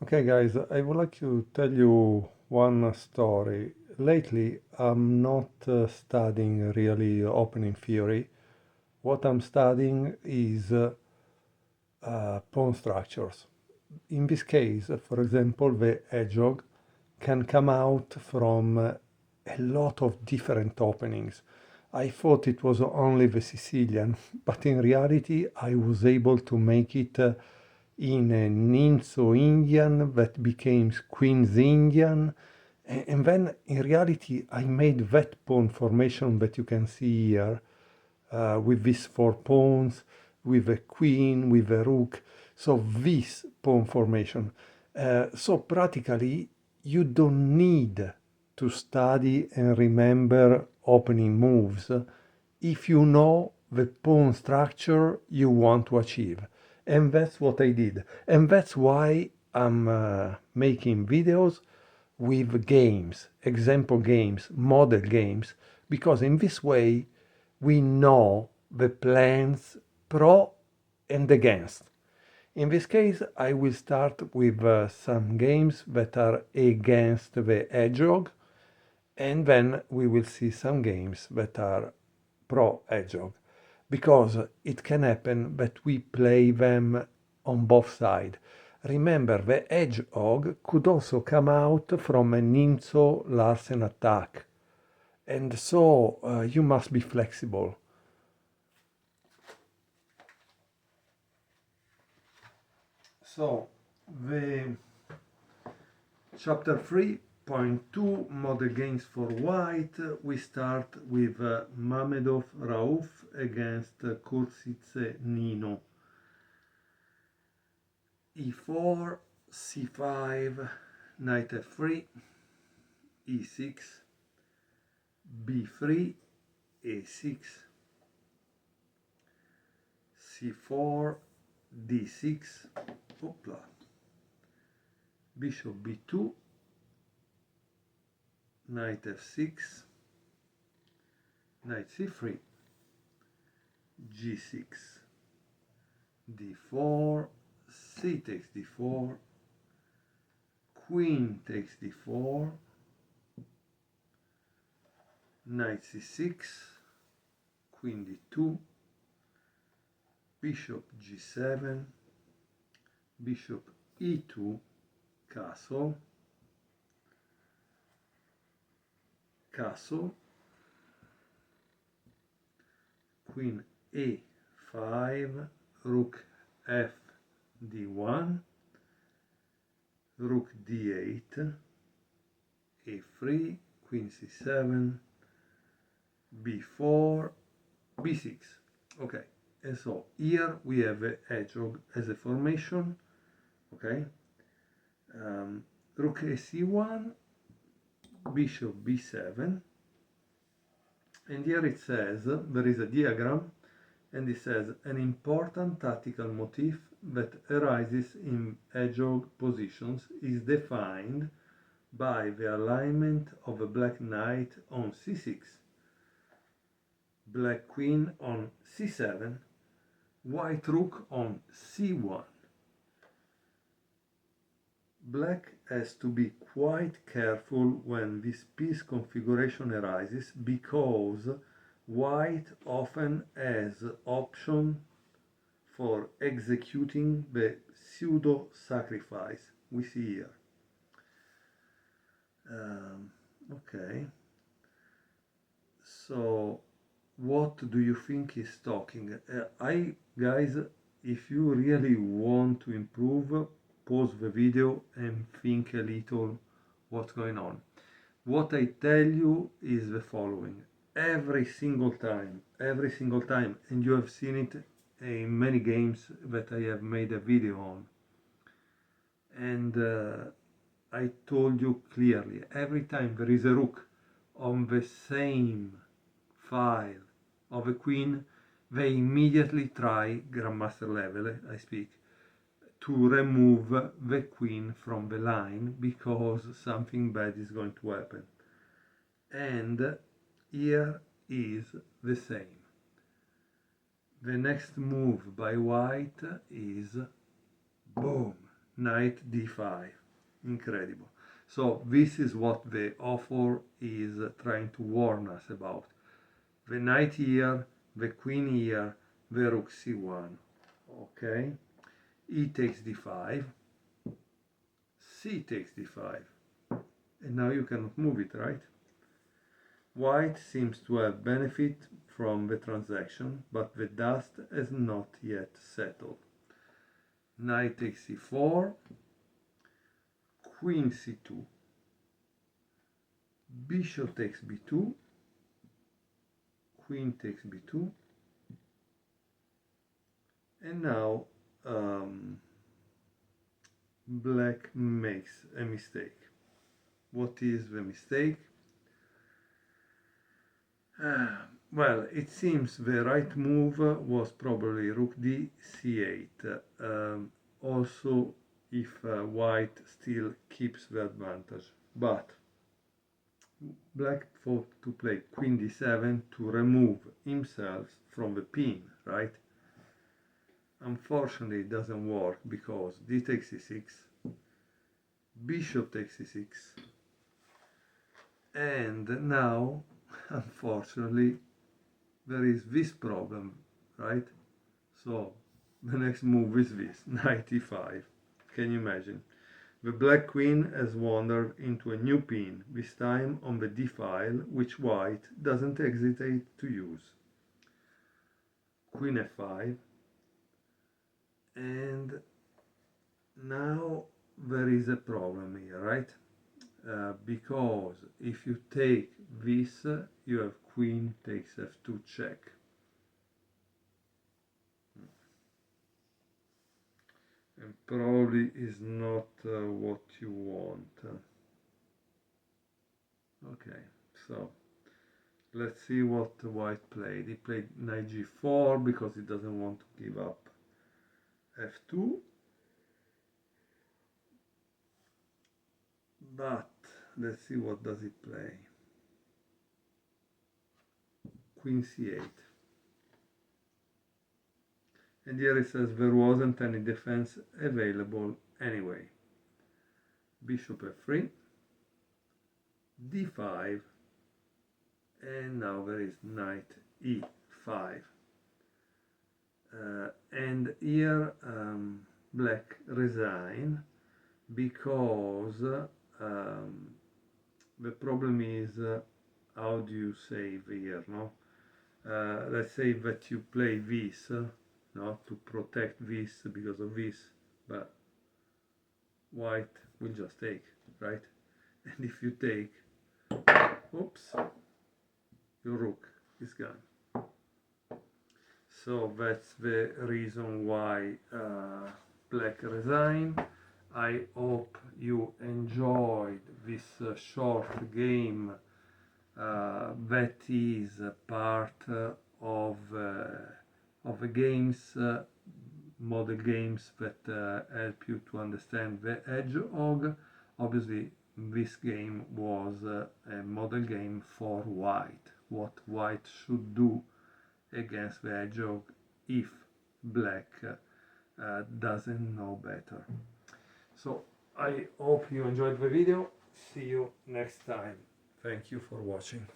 Okay, guys, I would like to tell you one story. Lately, I'm not studying really opening theory. What I'm studying is pawn structures. In this case, for example, the hedgehog can come out from a lot of different openings. I thought it was only the Sicilian, but in reality, I was able to make it in an Inso Indian that became Queen's Indian. And then in reality, I made that pawn formation that you can see here with these four pawns, with a queen, with a rook. So this pawn formation. So practically, you don't need to study and remember opening moves if you know the pawn structure you want to achieve. And that's what I did. And that's why I'm making videos with games, example games, model games, because in this way we know the plans pro and against. In this case, I will start with some games that are against the hedgehog, and then we will see some games that are pro hedgehog, because it can happen that we play them on both sides. Remember, the hedgehog could also come out from an Inzo Larsen attack, and so you must be flexible. So, the chapter 3.2 model games for white. We start with Mamedov Rauf against Kursitze Nino. E4, C5, knight F3, E6, B3, A6, C4, D6, Opla. Bishop B2, knight F6, knight C3, G6, D4, C takes D4, Queen takes D4, knight C6, Queen D2, Bishop G7, Bishop E2, Castle, Castle, Queen A5, Rook F D1, Rook D8, A3, Queen C7, B4, B6. Okay, and so here we have a hedgehog as a formation. Okay, Rook AC1, Bishop B7, and here it says there is a diagram, and it says an important tactical motif that arises in hedgehog positions is defined by the alignment of a black knight on c6, black queen on c7, white rook on c1. Black has to be quite careful when this piece configuration arises, because white often has option for executing the pseudo sacrifice we see here. Okay, so what do you think is talking? Guys, if you really want to improve, pause the video and think a little what's going on. What I tell you is the following: every single time, and you have seen it in many games that I have made a video on, and I told you clearly, every time there is a rook on the same file of a queen, they immediately try, grandmaster level I speak, to remove the queen from the line, because something bad is going to happen. And here is the same. The next move by white is boom, knight d5. Incredible. So this is what the author is trying to warn us about. The knight here, the queen here, the rook c1. Okay, e takes d5, c takes d5, and now you cannot move it, right? White seems to have benefit from the transaction, but the dust has not yet settled. Knight takes c4, queen c2, bishop takes b2, queen takes b2, and now black makes a mistake. What is the mistake? Well, it seems the right move was probably rook d c8. Also, if white still keeps the advantage, but black thought to play queen d7 to remove himself from the pin, right? Unfortunately, it doesn't work because d takes c6, bishop takes c6, and now, unfortunately, there is this problem, right? So the next move is this, knight e5. Can you imagine? The black queen has wandered into a new pin, this time on the d file, which white doesn't hesitate to use. Queen f5, and now there is a problem here, right? Because if you take this, you have queen takes f2 check. And probably is not what you want. Okay, so let's see what white played. He played knight g4 because he doesn't want to give up f2. But let's see what does it play. Queen c8. And here it says there wasn't any defense available anyway. Bishop f3, d5, and now there is knight e5. And here black resign because the problem is how do you save here, no? Let's say that you play this, no, to protect this because of this, but white will just take, right? And if you take, oops, your rook is gone. So that's the reason why black resign. I hope you enjoyed this short game that is part of the games, model games that help you to understand the Hedgehog. Obviously, this game was a model game for white, what white should do against the Hedgehog if black doesn't know better. So I hope you enjoyed the video. See you next time. Thank you for watching.